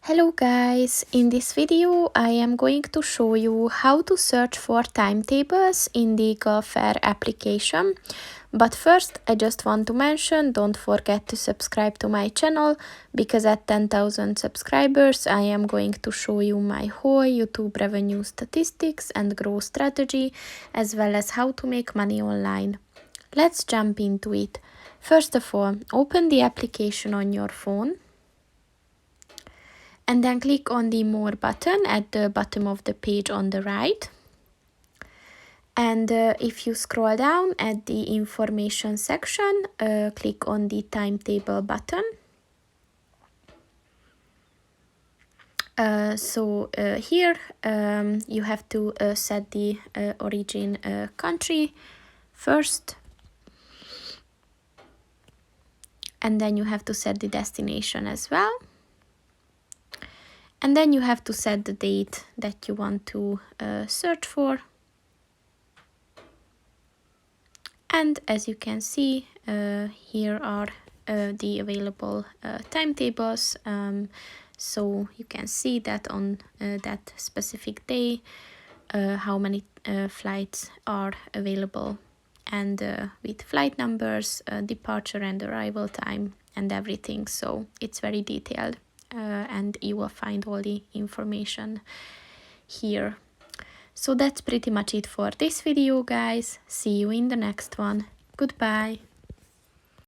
Hello guys, in this video I am going to show you how to search for timetables in the Gulf Air application. But first I just want to mention, don't forget to subscribe to my channel, because at 10,000 subscribers I am going to show you my whole YouTube revenue statistics and growth strategy, as well as how to make money online. Let's jump into it. First of all, open the application on your phone. And then click on the More button at the bottom of the page on the right. And if you scroll down at the information section, click on the timetable button. Here you have to set the origin country first. And then you have to set the destination as well. And then you have to set the date that you want to search for. And as you can see, here are the available timetables. So you can see that on that specific day, how many flights are available, and with flight numbers, departure and arrival time and everything. So it's very detailed. And you will find all the information here. So that's pretty much it for this video, guys. See you in the next one. Goodbye.